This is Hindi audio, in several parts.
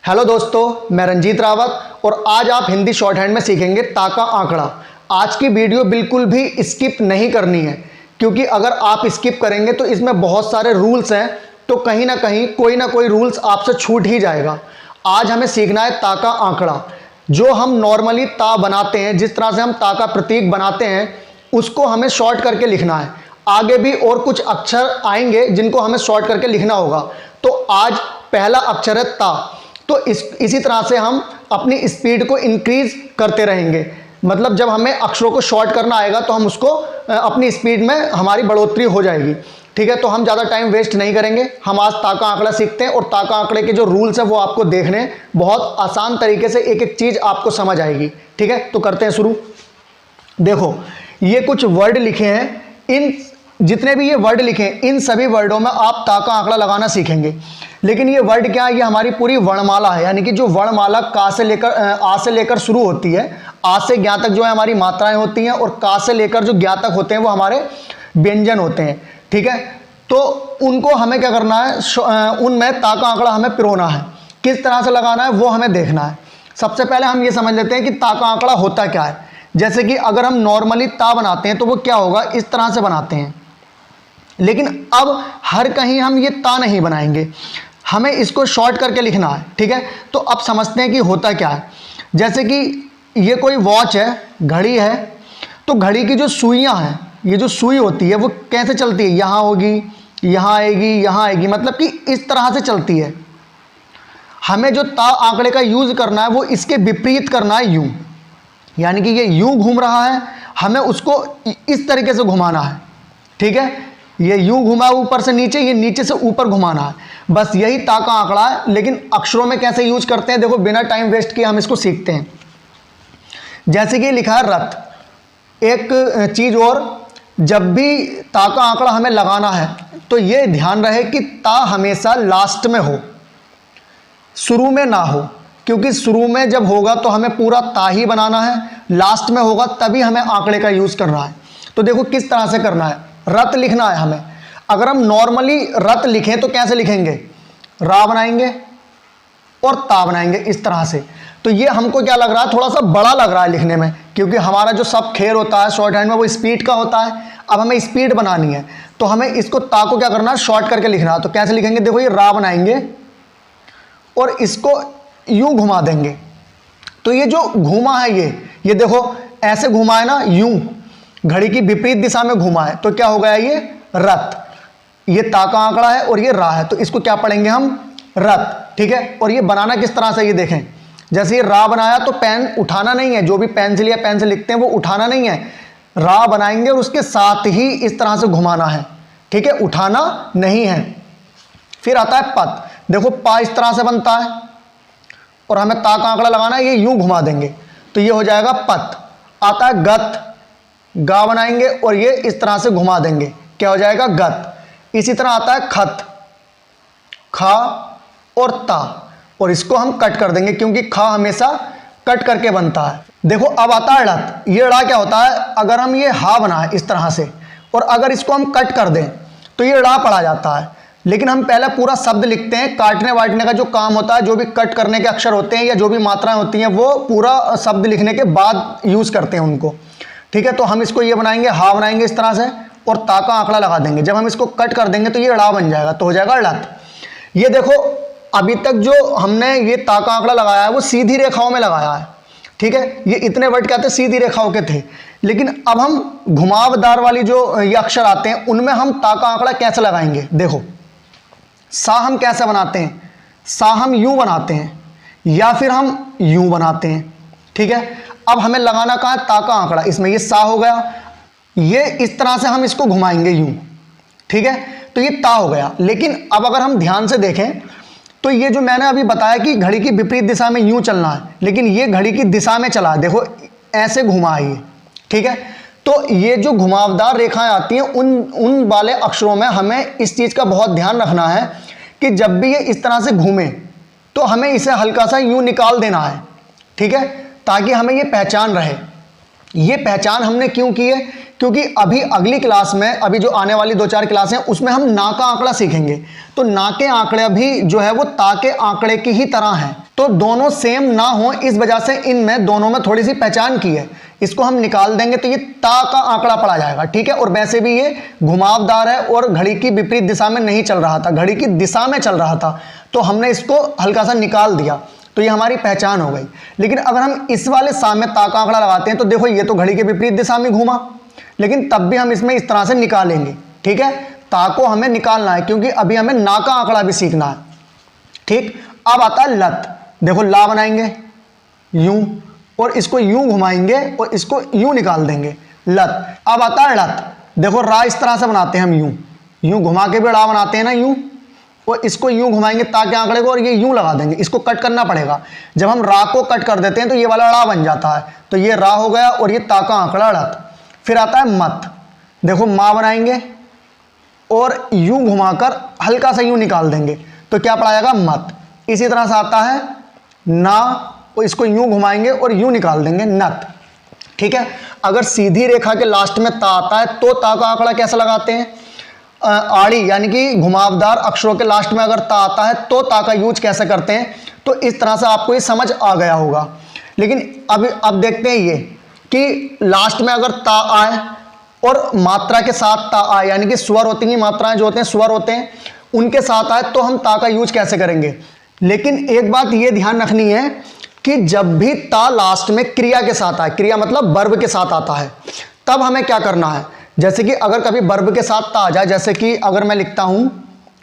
हेलो दोस्तों, मैं रंजीत रावत और आज आप हिंदी शॉर्ट हैंड में सीखेंगे ता का आंकड़ा। आज की वीडियो बिल्कुल भी स्किप नहीं करनी है, क्योंकि अगर आप स्किप करेंगे तो इसमें बहुत सारे रूल्स हैं, तो कहीं ना कहीं कोई ना कोई रूल्स आपसे छूट ही जाएगा। आज हमें सीखना है ता का आंकड़ा। जो हम नॉर्मली ता बनाते हैं, जिस तरह से हम ता का प्रतीक बनाते हैं, उसको हमें शॉर्ट करके लिखना है। आगे भी और कुछ अक्षर आएंगे जिनको हमें शॉर्ट करके लिखना होगा। तो आज पहला अक्षर है ता। तो इसी तरह से हम अपनी स्पीड को इंक्रीज करते रहेंगे। मतलब जब हमें अक्षरों को शॉर्ट करना आएगा तो हम उसको अपनी स्पीड में हमारी बढ़ोतरी हो जाएगी। ठीक है, तो हम ज़्यादा टाइम वेस्ट नहीं करेंगे। हम आज ता का आंकड़ा सीखते हैं और ता का आंकड़े के जो रूल्स हैं वो आपको देखने बहुत आसान तरीके से एक एक चीज़ आपको समझ आएगी। ठीक है, तो करते हैं शुरू। देखो, ये कुछ वर्ड लिखे हैं। इन जितने भी ये वर्ड लिखे हैं, इन सभी वर्डों में आप ता का आंकड़ा लगाना सीखेंगे। लेकिन ये वर्ड क्या है? ये हमारी पूरी वर्णमाला है, यानी कि जो वर्णमाला का से लेकर आ से लेकर शुरू होती है। आ से ज्ञा तक जो है हमारी मात्राएं होती हैं, और का से लेकर जो ज्ञा तक होते हैं वो हमारे व्यंजन होते हैं। ठीक है, तो उनको हमें क्या करना है, उनमें ता का आंकड़ा हमें पिरोना है। किस तरह से लगाना है वो हमें देखना है। सबसे पहले हम ये समझ लेते हैं कि ता का आंकड़ा होता क्या है। जैसे कि अगर हम नॉर्मली ता बनाते हैं तो वो क्या होगा, इस तरह से बनाते हैं। लेकिन अब हर कहीं हम ये ता नहीं बनाएंगे, हमें इसको शॉर्ट करके लिखना है। ठीक है, तो अब समझते हैं कि होता क्या है। जैसे कि ये कोई वॉच है, घड़ी है, तो घड़ी की जो सुइयां हैं, ये जो सुई होती है वो कैसे चलती है? यहाँ होगी, यहाँ आएगी, यहाँ आएगी, मतलब कि इस तरह से चलती है। हमें जो ता आंकड़े का यूज करना है वो इसके विपरीत करना है, यूं। यानी कि ये यूं घूम रहा है, हमें उसको इस तरीके से घुमाना है। ठीक है, ये यूं घुमा ऊपर से नीचे, ये नीचे से ऊपर घुमाना है। बस यही ता का आंकड़ा है। लेकिन अक्षरों में कैसे यूज करते हैं, देखो, बिना टाइम वेस्ट किए हम इसको सीखते हैं। जैसे कि लिखा है रथ। एक चीज और, जब भी ता का आंकड़ा हमें लगाना है तो ये ध्यान रहे कि ता हमेशा लास्ट में हो, शुरू में ना हो। क्योंकि शुरू में जब होगा तो हमें पूरा ता ही बनाना है, लास्ट में होगा तभी हमें आंकड़े का यूज करना है। तो देखो किस तरह से करना है। रत लिखना है हमें। अगर हम नॉर्मली रत लिखें तो कैसे लिखेंगे? रा बनाएंगे और ता बनाएंगे इस तरह से। तो ये हमको क्या लग रहा है, थोड़ा सा बड़ा लग रहा है लिखने में, क्योंकि हमारा जो सब खेल होता है शॉर्ट हैंड में वो स्पीड का होता है। अब हमें स्पीड बनानी है तो हमें इसको ता को क्या करना है, शॉर्ट करके लिखना है। तो कैसे लिखेंगे? देखो, ये रा बनाएंगे और इसको यूं घुमा देंगे। तो ये जो घुमा है, ये देखो ऐसे घुमा है ना, यूं घड़ी की विपरीत दिशा में घुमा है, तो क्या हो गया, ये रथ। ये ता का आंकड़ा है और ये रा है, तो इसको क्या पढ़ेंगे हम, रथ। ठीक है, और ये बनाना किस तरह से, ये देखें। जैसे ये रा बनाया तो पेन उठाना नहीं है, जो भी पेंसिल या पेन से लिखते हैं वो उठाना नहीं है। रा बनाएंगे और उसके साथ ही इस तरह से घुमाना है। ठीक है, उठाना नहीं है। फिर आता है पत। देखो, पा इस तरह से बनता है और हमें ता का आंकड़ा लगाना है, ये यूं घुमा देंगे तो ये हो जाएगा पत। आता है गत। गा बनाएंगे और ये इस तरह से घुमा देंगे, क्या हो जाएगा, गत। इसी तरह आता है खत। खा और ता, और इसको हम कट कर देंगे क्योंकि खा हमेशा कट करके बनता है। देखो, अब आता है ड़त। ये ड़ा क्या होता है, अगर हम ये हा बनाए इस तरह से और अगर इसको हम कट कर दें तो ये ड़ा पड़ा जाता है। लेकिन हम पहले पूरा शब्द लिखते हैं। काटने वाटने का जो काम होता है, जो भी कट करने के अक्षर होते हैं या जो भी मात्राएं होती हैं, वो पूरा शब्द लिखने के बाद यूज करते हैं उनको। ठीक है, तो हम इसको ये बनाएंगे, हा बनाएंगे इस तरह से और ता का आंकड़ा लगा देंगे। जब हम इसको कट कर देंगे तो ये ड़ा बन जाएगा, तो हो जाएगा ड़त। ये देखो, अभी तक जो हमने ये ता का आंकड़ा लगाया है वो सीधी रेखाओं में लगाया है। ठीक है, ये इतने वर्ड क्या थे, सीधी रेखाओं के थे। लेकिन अब हम घुमावदार वाली जो ये अक्षर आते हैं उनमें हम ता का आंकड़ा कैसे लगाएंगे। देखो, सा हम कैसे बनाते हैं, सा हम यूं बनाते हैं या फिर हम यूं बनाते हैं। ठीक है, अब हमें लगाना कहाँ है, ता का आंकड़ा। इसमें ये सा हो गया, ये इस तरह से हम इसको घुमाएंगे यूं। ठीक है, तो ये ता हो गया। लेकिन अब अगर हम ध्यान से देखें तो ये जो मैंने अभी बताया कि घड़ी की विपरीत दिशा में यूं चलना है, लेकिन ये घड़ी की दिशा में चला है। देखो, ऐसे घुमा है ये। ठीक है, तो ये जो घुमावदार रेखाएं आती हैं उन वाले अक्षरों में हमें इस चीज़ का बहुत ध्यान रखना है कि जब भी ये इस तरह से घूमे तो हमें इसे हल्का सा यूं निकाल देना है। ठीक है, ताकि हमें ये पहचान रहे। ये पहचान हमने क्यों की है, क्योंकि अभी अगली क्लास में, अभी जो आने वाली 2-4 क्लास हैं उसमें हम ना का आंकड़ा सीखेंगे। तो ना के आंकड़े भी जो है वो ता के आंकड़े की ही तरह हैं। तो तो दोनों सेम ना हो, इस वजह से इनमें दोनों में थोड़ी सी पहचान की है। इसको हम निकाल देंगे तो ये ता का आंकड़ा पड़ा जाएगा, ठीक है। और वैसे भी ये घुमावदार है और घड़ी की विपरीत दिशा में नहीं चल रहा था, घड़ी की दिशा में चल रहा था, तो हमने इसको हल्का सा निकाल दिया, तो ये हमारी पहचान हो गई। लेकिन अगर हम इस वाले सा में ता का आंकड़ा लगाते हैं तो देखो ये तो घड़ी के विपरीत दिशा में घूमा, लेकिन तब भी हम इसमें इस तरह से निकालेंगे, ठीक है। ता को हमें निकालना है क्योंकि अभी हमें ना का आंकड़ा भी सीखना है, ठीक। अब आता है लत। देखो ला बनाएंगे यूं और इसको यूं घुमाएंगे और इसको यूं निकाल देंगे, लत। अब आता है ड़त। देखो रा इस तरह से बनाते हैं हम, यूं यूं घुमा के भी ड़ा बनाते हैं ना, यूं, और इसको यूं घुमाएंगे ताकि आंकड़े को, और ये यूं लगा देंगे। इसको कट करना पड़ेगा, जब हम रा को कट कर देते हैं तो ये वाला ड़ा बन जाता है, तो ये रा हो गया और ये ता का आंकड़ा ड़त। फिर आता है मत। देखो माँ बनाएंगे और यूं घुमाकर हल्का सा यूं निकाल देंगे, तो क्या पड़ाएगा मत। इसी तरह से आता है ना, और इसको यूं घुमाएंगे और यूं निकाल देंगे नत, ठीक है। अगर सीधी रेखा के लास्ट में ता आता है तो ता का आंकड़ा कैसे लगाते हैं, आड़ी यानी कि घुमावदार अक्षरों के लास्ट में अगर ता आता है तो ता का यूज कैसे करते हैं, तो इस तरह से आपको ये समझ आ गया होगा। लेकिन अब देखते हैं ये कि लास्ट में अगर ता आए और मात्रा के साथ ता आए, यानी कि स्वर होती हैं, मात्राएं जो होते हैं स्वर होते हैं, उनके साथ आए तो हम ता का यूज कैसे करेंगे। लेकिन एक बात ये ध्यान रखनी है कि जब भी ता लास्ट में क्रिया के साथ आए, क्रिया मतलब वर्ब के साथ आता है, तब हमें क्या करना है। जैसे कि अगर कभी वर्ब के साथ ता आ जाए, जैसे कि अगर मैं लिखता हूं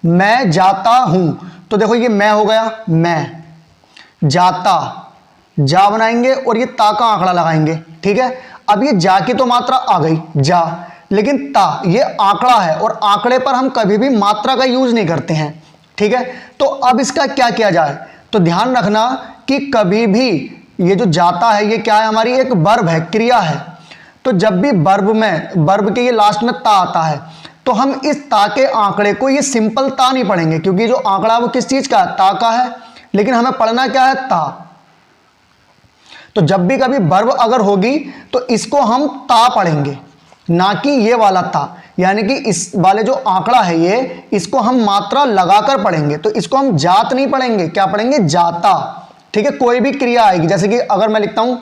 मैं जाता हूं, तो देखो ये मैं हो गया, मैं जाता, जा बनाएंगे और ये ता का आंकड़ा लगाएंगे, ठीक है। अब ये जा की तो मात्रा आ गई जा, लेकिन ता ये आंकड़ा है और आंकड़े पर हम कभी भी मात्रा का यूज नहीं करते हैं, ठीक है। तो अब इसका क्या किया जाए, तो ध्यान रखना कि कभी भी ये जो जाता है ये क्या है, हमारी एक वर्ब है, क्रिया है। तो जब भी वर्ब के ये लास्ट में ता आता है तो हम इस ता के आंकड़े को ये सिंपल ता नहीं पढ़ेंगे, क्योंकि जो आंकड़ा वो किस चीज का है, ता का है, लेकिन हमें पढ़ना क्या है, ता। तो जब भी कभी वर्ब अगर होगी तो इसको हम ता पढ़ेंगे, ना कि ये वाला ता, यानी कि इस वाले जो आंकड़ा है ये, इसको हम मात्रा लगाकर पढ़ेंगे, तो इसको हम जात नहीं पढ़ेंगे, क्या पढ़ेंगे, जाता, ठीक है। कोई भी क्रिया आएगी, जैसे कि अगर मैं लिखता हूं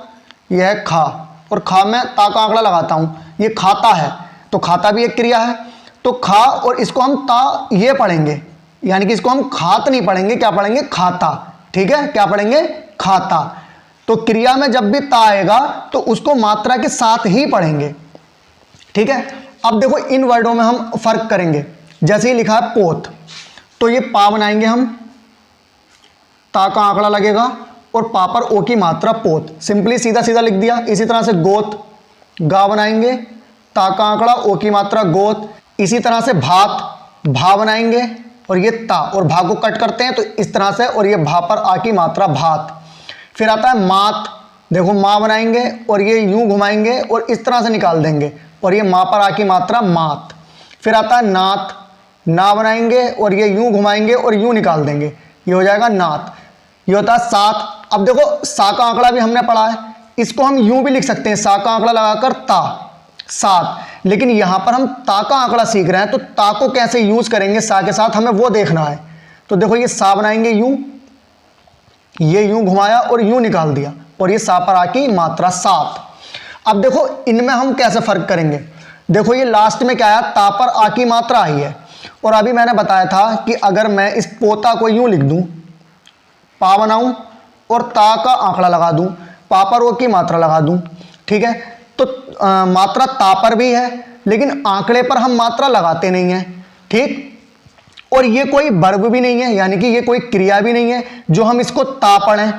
यह खा और खा में ता का आंकड़ा लगाता हूं, ये खाता है, तो खाता भी एक क्रिया है, तो खा और इसको हम ता ये पढ़ेंगे, यानी कि इसको हम खात नहीं पढ़ेंगे, क्या पढ़ेंगे, खाता, ठीक है। क्या पढ़ेंगे, खाता। तो क्रिया में जब भी ता आएगा तो उसको मात्रा के साथ ही पढ़ेंगे, ठीक है। अब देखो इन वर्डों में हम फर्क करेंगे, जैसे ही लिखा है पोत, तो ये पा बनाएंगे हम, ता का आंकड़ा लगेगा और पा पर ओ की मात्रा पोत, सिंपली सीधा सीधा लिख दिया। इसी तरह से गोत, गा बनाएंगे, ता का आंकड़ा ओ की मात्रा गोत। इसी तरह से भात, भा बनाएंगे और ये ता और भा को कट करते हैं तो इस तरह से, और ये भा पर आ की मात्रा भात। फिर आता है मात, देखो माँ बनाएंगे और ये यूं घुमाएंगे और इस तरह से निकाल देंगे, और ये माँ पर आ की मात्रा मात। फिर आता है नात, ना बनाएंगे और ये यूं घुमाएंगे और यूं निकाल देंगे, ये हो जाएगा नात। ये होता है सात। अब देखो सा का आंकड़ा भी हमने पढ़ा है, इसको हम यूं भी लिख सकते हैं, सा का आंकड़ा लगाकर ता, सात। लेकिन यहां पर हम ता का आंकड़ा सीख रहे हैं, तो ता को कैसे यूज करेंगे सा के साथ, हमें वो देखना है। तो देखो ये सा बनाएंगे यूं, ये यूं घुमाया और यूं निकाल दिया, और ये सा पर आ की मात्रा सात। अब देखो इनमें हम कैसे फर्क करेंगे। देखो ये लास्ट में क्या है, ता पर आ की मात्रा आई है, और अभी मैंने बताया था कि अगर मैं इस पोता को यूं लिख दूं, पा बनाऊं और ता का आंकड़ा लगा दूं, पा पर ओ की मात्रा लगा दूं, ठीक है। तो मात्रा ता पर भी है, लेकिन आंकड़े पर हम मात्रा लगाते नहीं हैं, ठीक। और ये कोई वर्ब भी नहीं है, यानी कि ये कोई क्रिया भी नहीं है जो हम इसको ता पढ़ें।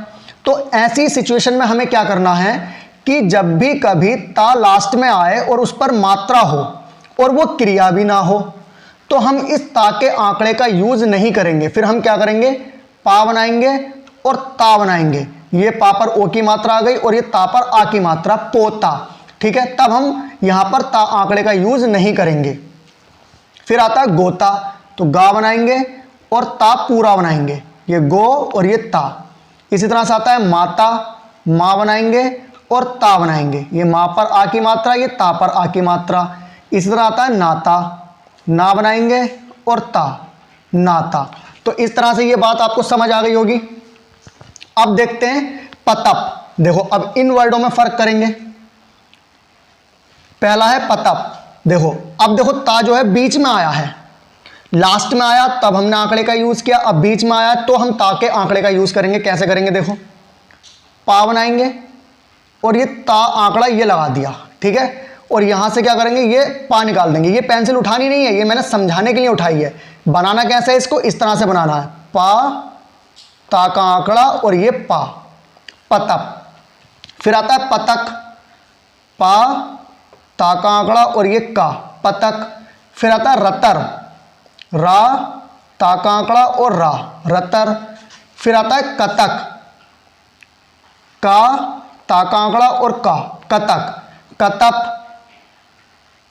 तो ऐसी सिचुएशन में हमें क्या करना है कि जब भी कभी ता लास्ट में आए और उस पर मात्रा हो और वो क्रिया भी ना हो, तो हम इस ता के आंकड़े का यूज नहीं करेंगे। फिर हम क्या करेंगे, पा बनाएंगे और ता बनाएंगे, ये पा पर ओ की मात्रा आ गई और ये ता पर आ की मात्रा, पोता, ठीक है। तब हम यहां पर ता आंकड़े का यूज नहीं करेंगे। फिर आता है गोता, तो गा बनाएंगे और ता पूरा बनाएंगे, ये गो और ये ता। इसी तरह से आता है माता, माँ बनाएंगे और ता बनाएंगे, ये माँ पर आ की मात्रा, ये ता पर आ की मात्रा। इसी तरह आता है नाता, ना बनाएंगे और ता, नाता। तो इस तरह से ये बात आपको समझ आ गई होगी। अब देखते हैं पतप। देखो अब इन वर्डों में फर्क करेंगे। पहला है पतप। देखो अब देखो ता जो है बीच में आया है, लास्ट में आया तब हमने आंकड़े का यूज किया, अब बीच में आया तो हम ता के आंकड़े का यूज करेंगे। कैसे करेंगे? देखो पा बनाएंगे और ये ता आंकड़ा ये लगा दिया, ठीक है, और यहां से क्या करेंगे? ये पा निकाल देंगे। ये पेंसिल उठानी नहीं है, ये मैंने समझाने के लिए उठाई है। बनाना कैसे है इसको? इस तरह से बनाना है, पा ता का आंकड़ा और ये पा, पतप। फिर आता है पतक, पा ता का आंकड़ा और ये का, पतक। फिर आता है रतर, रा ता का आंकड़ा और रा, रतर। फिर आता है कतक, का ता का आंकड़ा और का, कतक, कतप,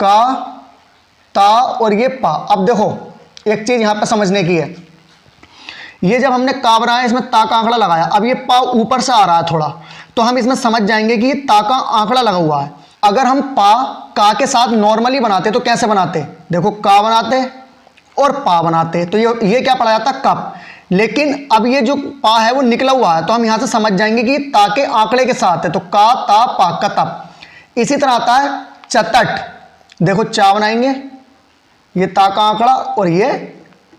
का ता और ये पा। अब देखो एक चीज यहां पे समझने की है, ये जब हमने का बनाया इसमें ता का आंकड़ा लगाया, अब ये पा ऊपर से आ रहा है थोड़ा, तो हम इसमें समझ जाएंगे कि ये ता का आंकड़ा लगा हुआ है। अगर हम पा का के साथ नॉर्मली बनाते तो कैसे बनाते? देखो का बनाते और पा बनाते तो ये क्या पड़ा जाता? कप। लेकिन अब ये जो पा है वो निकला हुआ है, तो हम यहां से समझ जाएंगे कि ता के आंकड़े के साथ है, तो का ता पा, कतप। इसी तरह आता है चतट। देखो चा बनाएंगे, ये ता का आंकड़ा और ये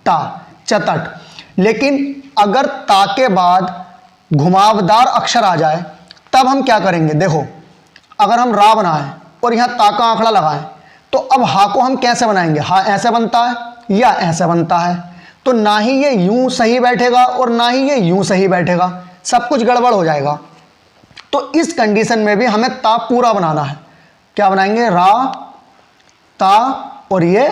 ता, चतट। लेकिन अगर ता के बाद घुमावदार अक्षर आ जाए तब हम क्या करेंगे? देखो अगर हम रा बनाएं और यहां ता का आंकड़ा लगाएं तो अब हा को हम कैसे बनाएंगे? हा ऐसे बनता है या ऐसे बनता है, तो ना ही ये यूं सही बैठेगा और ना ही ये यूं सही बैठेगा, सब कुछ गड़बड़ हो जाएगा। तो इस कंडीशन में भी हमें ता पूरा बनाना है। क्या बनाएंगे? रा ता और ये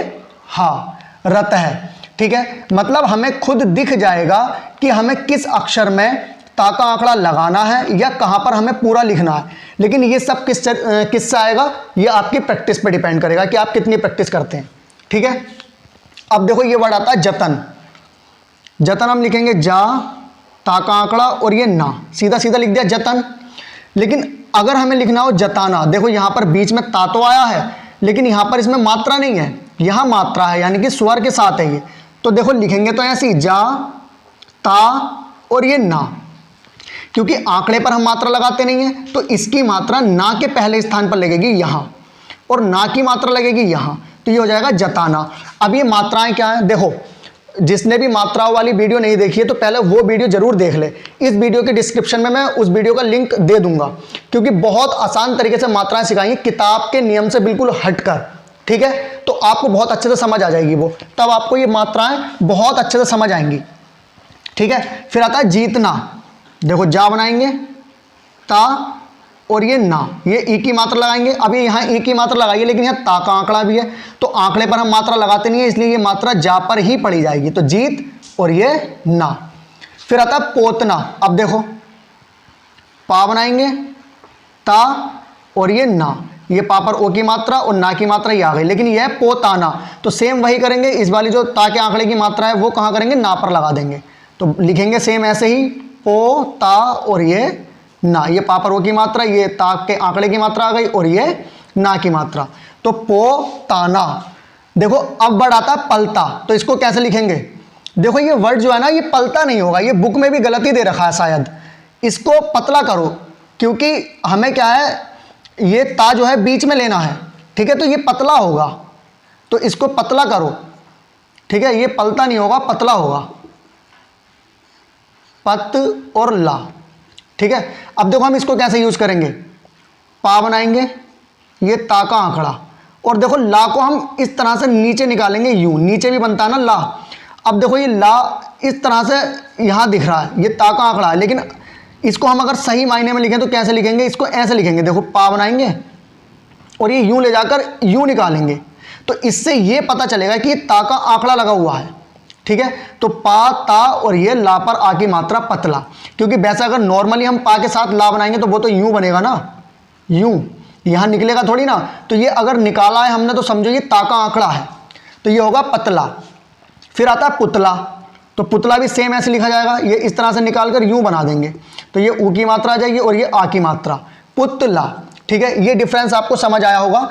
हा, रत है, ठीक है। मतलब हमें खुद दिख जाएगा कि हमें किस अक्षर में ता का आंकड़ा लगाना है या कहां पर हमें पूरा लिखना है। लेकिन ये सब किससे आएगा? ये आपकी प्रैक्टिस पे डिपेंड करेगा कि आप कितनी प्रैक्टिस करते हैं, ठीक है। अब देखो ये वर्ड आता है जतन। जतन हम लिखेंगे जा ता का आंकड़ा और ये ना, सीधा सीधा लिख दिया जतन। लेकिन अगर हमें लिखना हो जताना, देखो यहां पर बीच में ता तो आया है लेकिन यहां पर इसमें मात्रा नहीं है, यहां मात्रा है यानी कि स्वर के साथ है ये, तो देखो लिखेंगे तो ऐसी जा ता और ये ना। क्योंकि आंकड़े पर हम मात्रा लगाते नहीं है तो इसकी मात्रा ना के पहले स्थान पर लगेगी यहां और ना की मात्रा लगेगी यहां, तो ये हो जाएगा जताना। अब ये मात्राएं क्या है? देखो जिसने भी मात्राओं वाली वीडियो नहीं देखी है तो पहले वो वीडियो जरूर देख ले। इस वीडियो के डिस्क्रिप्शन में मैं उस वीडियो का लिंक दे दूंगा, क्योंकि बहुत आसान तरीके से मात्राएं सिखाई किताब के नियम से बिल्कुल हटकर, ठीक है। तो आपको बहुत अच्छे से समझ आ जाएगी वो, तब आपको ये मात्राएं बहुत अच्छे से समझ आएंगी, ठीक है। फिर आता है जीतना। देखो जा बनाएंगे ता और ये ना, ये ई की मात्रा लगाएंगे। अभी यहाँ ई की मात्रा लगाइए लेकिन यहाँ ता का आंकड़ा भी है तो आंकड़े पर हम मात्रा लगाते नहीं है, इसलिए ये मात्रा जा पर ही पड़ी जाएगी, तो जीत और ये ना। फिर आता है पोतना। अब देखो पा बनाएंगे ता और ये ना, ये पा पर ओ की मात्रा और ना की मात्रा ये आ गई, लेकिन यह पोताना, तो सेम वही करेंगे। इस वाली जो ता के आंकड़े की मात्रा है वो कहाँ करेंगे? ना पर लगा देंगे, तो लिखेंगे सेम ऐसे ही पो ता और ये ना। ये पा पर ओ की मात्रा, ये ता के आंकड़े की मात्रा आ गई और ये ना की मात्रा, तो पो ताना। देखो अब वर्ड आता है पलता, तो इसको कैसे लिखेंगे? देखो ये वर्ड जो है ना ये पलता नहीं होगा, ये बुक में भी गलती दे रखा है शायद, इसको पतला करो, क्योंकि हमें क्या है ये ता जो है बीच में लेना है, ठीक है, तो ये पतला होगा, तो इसको पतला करो, ठीक है। ये पलता नहीं होगा, पतला होगा, पत और ला, ठीक है। अब देखो हम इसको कैसे यूज करेंगे? पा बनाएंगे, ये ता का आंकड़ा, और देखो ला को हम इस तरह से नीचे निकालेंगे, यूं नीचे भी बनता है ना ला। अब देखो ये ला इस तरह से यहां दिख रहा है, ये ता का आंकड़ा है, लेकिन इसको हम अगर सही मायने में लिखें तो कैसे लिखेंगे? इसको ऐसे लिखेंगे, देखो पा बनाएंगे और ये यूं ले जाकर यूं निकालेंगे, तो इससे ये पता चलेगा कि ये ता का आंकड़ा लगा हुआ है, ठीक है। तो पा ता और ये ला पर आ की मात्रा पतला, क्योंकि वैसे अगर नॉर्मली हम पा के साथ ला बनाएंगे तो वो तो यूं बनेगा ना, यूं, यहां निकलेगा थोड़ी ना, तो ये अगर निकाला है हमने तो समझो ये ता का आंकड़ा है, तो ये होगा पतला। फिर आता है पुतला, तो पुतला भी सेम ऐसे लिखा जाएगा, ये इस तरह से निकालकर यूं बना देंगे, तो ये ऊ की मात्रा आ जाएगी और ये आ की मात्रा, पुतला, ठीक है। ये डिफरेंस आपको समझ आया होगा।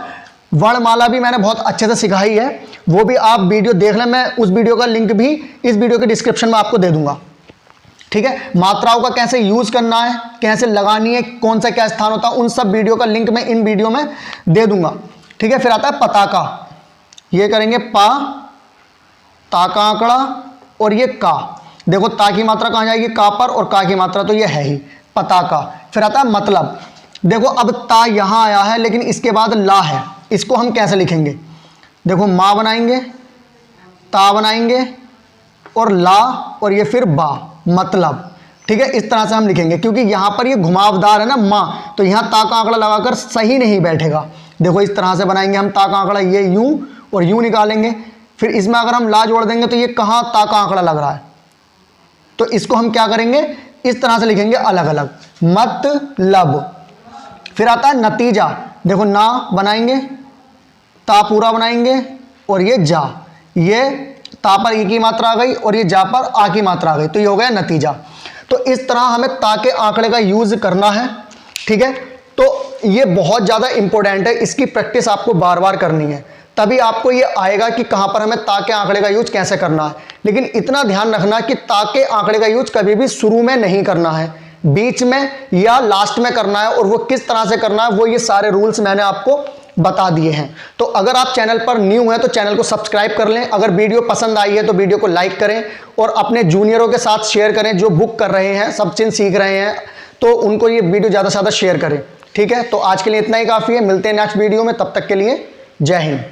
वर्णमाला भी मैंने बहुत अच्छे से सिखाई है, वो भी आप वीडियो देख लें, मैं उस वीडियो का लिंक भी इस वीडियो के डिस्क्रिप्शन में आपको दे दूंगा, ठीक है। मात्राओं का कैसे यूज करना है, कैसे लगानी है, कौन सा क्या स्थान होता है, उन सब वीडियो का लिंक मैं इन वीडियो में दे दूंगा। ठीक है। फिर आता है पताका, ये करेंगे पा, ता का आंकड़ा और ये का। देखो ता की मात्रा कहां जाएगी, का पर, और का की मात्रा तो ये है ही, पताका। फिर आता है मतलब। देखो अब ता यहां आया है लेकिन इसके बाद ला है, इसको हम कैसे लिखेंगे, देखो मां बनाएंगे, ता बनाएंगे और ला और ये फिर बा, मतलब। ठीक है। इस तरह से हम लिखेंगे क्योंकि यहां पर ये घुमावदार है ना मां, तो यहां ता का आंकड़ा लगाकर सही नहीं बैठेगा। देखो इस तरह से बनाएंगे हम ता का आंकड़ा, ये यूं और यूं निकालेंगे। फिर इसमें अगर हम ला जोड़ देंगे तो ये कहां ता का आंकड़ा लग रहा है, तो इसको हम क्या करेंगे, इस तरह से लिखेंगे अलग अलग, मतलब। फिर आता है नतीजा। देखो ना बनाएंगे, ता पूरा बनाएंगे और ये जा, ये ता पर ई की मात्रा आ गई और ये जा पर आ की मात्रा आ गई, तो ये हो गया नतीजा। तो इस तरह हमें ता के आंकड़े का यूज करना है। ठीक है। तो ये बहुत ज़्यादा इंपॉर्टेंट है, इसकी प्रैक्टिस आपको बार बार करनी है, तभी आपको ये आएगा कि कहां पर हमें ता के आंकड़े का यूज कैसे करना है। लेकिन इतना ध्यान रखना कि ता के आंकड़े का यूज कभी भी शुरू में नहीं करना है, बीच में या लास्ट में करना है, और वो किस तरह से करना है वो ये सारे रूल्स मैंने आपको बता दिए हैं। तो अगर आप चैनल पर न्यू हैं तो चैनल को सब्सक्राइब कर लें, अगर वीडियो पसंद आई है तो वीडियो को लाइक करें और अपने जूनियरों के साथ शेयर करें जो बुक कर रहे हैं, सब चीज़ सीख रहे हैं, तो उनको ये वीडियो ज़्यादा से ज़्यादा शेयर करें। ठीक है। तो आज के लिए इतना ही काफ़ी है, मिलते हैं नेक्स्ट वीडियो में, तब तक के लिए जय हिंद।